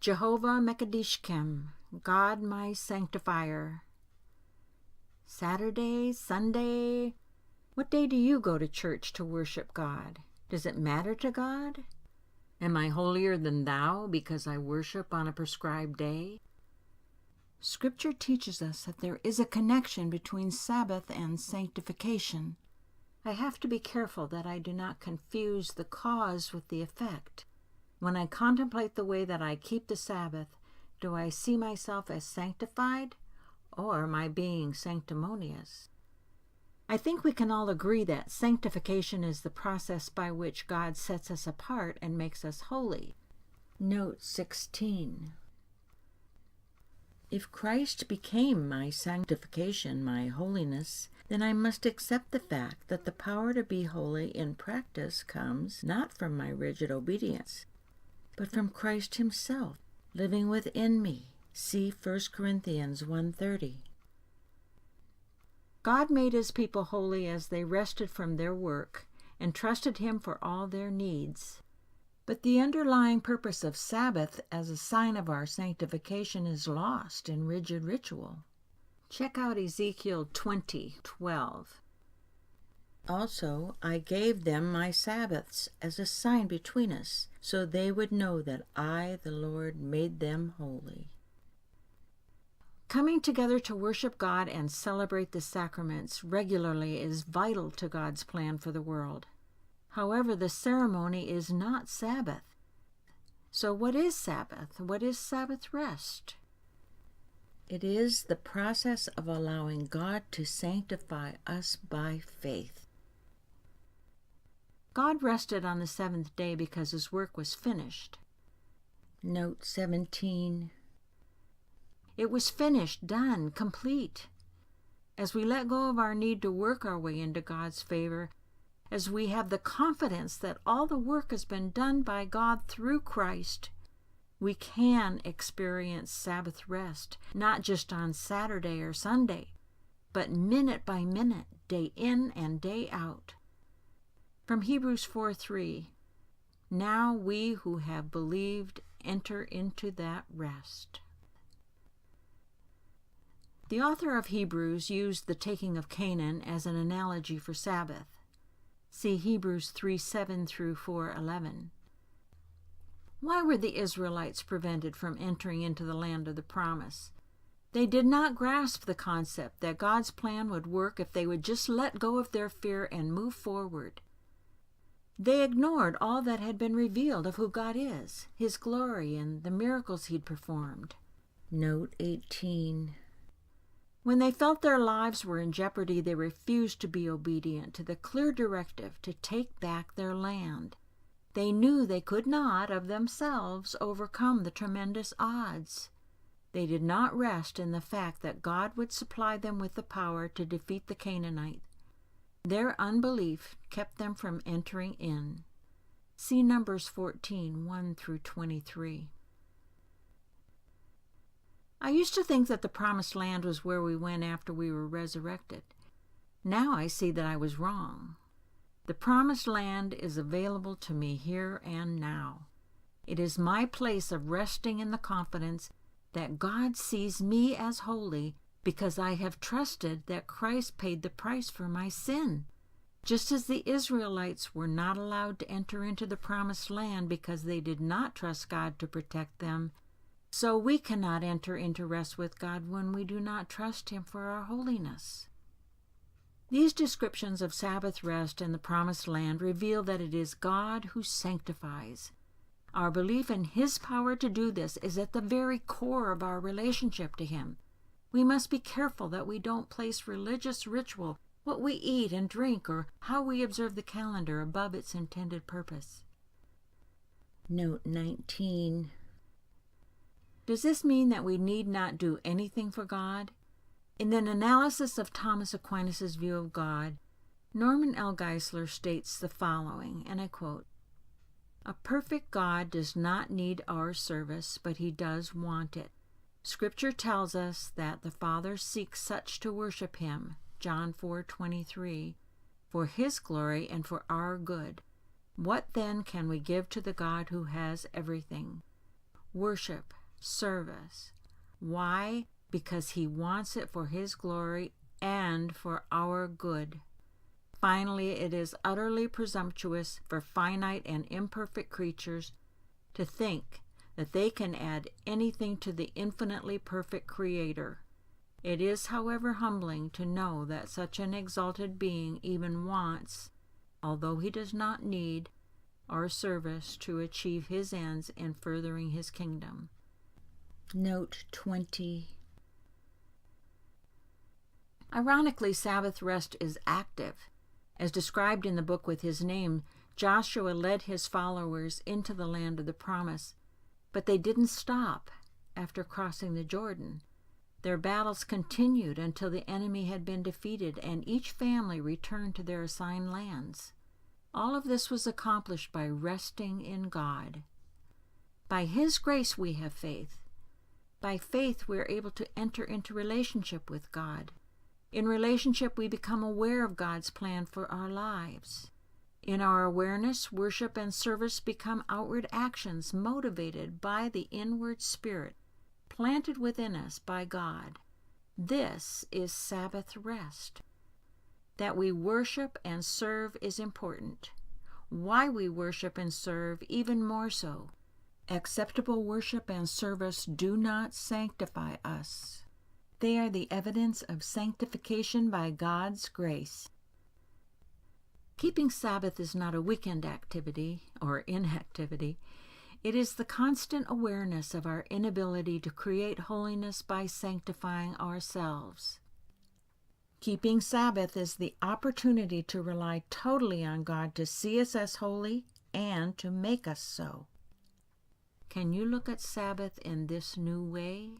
Jehovah Mekaddishkem, God my sanctifier. Saturday, Sunday. What day do you go to church to worship God? Does it matter to God? Am I holier than thou because I worship on a prescribed day? Scripture teaches us that there is a connection between Sabbath and sanctification. I have to be careful that I do not confuse the cause with the effect. When I contemplate the way that I keep the Sabbath, do I see myself as sanctified, or am I being sanctimonious? I think we can all agree that sanctification is the process by which God sets us apart and makes us holy. Note 16. If Christ became my sanctification, my holiness, then I must accept the fact that the power to be holy in practice comes not from my rigid obedience, but from Christ himself, living within me. See 1 Corinthians 1:30. God made his people holy as they rested from their work and trusted him for all their needs. But the underlying purpose of Sabbath as a sign of our sanctification is lost in rigid ritual. Check out Ezekiel 20:12. Also, I gave them my Sabbaths as a sign between us, so they would know that I, the Lord, made them holy. Coming together to worship God and celebrate the sacraments regularly is vital to God's plan for the world. However, the ceremony is not Sabbath. So what is Sabbath? What is Sabbath-rest? It is the process of allowing God to sanctify us by faith. God rested on the seventh day because his work was finished. Note 17. It was finished, done, complete. As we let go of our need to work our way into God's favor, as we have the confidence that all the work has been done by God through Christ, we can experience Sabbath rest, not just on Saturday or Sunday, but minute by minute, day in and day out. From Hebrews 4:3, now we who have believed enter into that rest. The author of Hebrews used the taking of Canaan as an analogy for Sabbath. See Hebrews 3:7 through 4:11. Why were the Israelites prevented from entering into the land of the promise? They did not grasp the concept that God's plan would work if they would just let go of their fear and move forward. They ignored all that had been revealed of who God is, his glory, and the miracles he'd performed. Note 18. When they felt their lives were in jeopardy, they refused to be obedient to the clear directive to take back their land. They knew they could not, of themselves, overcome the tremendous odds. They did not rest in the fact that God would supply them with the power to defeat the Canaanites. Their unbelief kept them from entering in. See Numbers 14:1 through 23. I used to think that the promised land was where we went after we were resurrected. Now I see that I was wrong. The promised land is available to me here and now. It is my place of resting in the confidence that God sees me as holy because I have trusted that Christ paid the price for my sin. Just as the Israelites were not allowed to enter into the promised land because they did not trust God to protect them, so we cannot enter into rest with God when we do not trust him for our holiness. These descriptions of Sabbath rest and the promised land reveal that it is God who sanctifies. Our belief in his power to do this is at the very core of our relationship to him. We must be careful that we don't place religious ritual, what we eat and drink, or how we observe the calendar above its intended purpose. Note 19. Does this mean that we need not do anything for God? In an analysis of Thomas Aquinas' view of God, Norman L. Geisler states the following, and I quote, "A perfect God does not need our service, but he does want it. Scripture tells us that the Father seeks such to worship him, John 4:23, for his glory and for our good. What then can we give to the God who has everything? worship, service. Why? Because He wants it for His glory and for our good. Finally, it is utterly presumptuous for finite and imperfect creatures to think that they can add anything to the infinitely perfect Creator. It is, however, humbling to know that such an exalted being even wants, although He does not need, our service to achieve His ends in furthering His kingdom. Note 20. Ironically, Sabbath rest is active. As described in the book with his name, Joshua led his followers into the land of the promise, but they didn't stop after crossing the Jordan. Their battles continued until the enemy had been defeated and each family returned to their assigned lands. All of this was accomplished by resting in God. By His grace we have faith. By faith we are able to enter into relationship with God. In relationship we become aware of God's plan for our lives. In our awareness, worship and service become outward actions motivated by the inward spirit planted within us by God. This is Sabbath rest. That we worship and serve is important. Why we worship and serve even more so. Acceptable worship and service do not sanctify us. They are the evidence of sanctification by God's grace. Keeping Sabbath is not a weekend activity or inactivity. It is the constant awareness of our inability to create holiness by sanctifying ourselves. Keeping Sabbath is the opportunity to rely totally on God to see us as holy and to make us so. Can you look at Sabbath in this new way?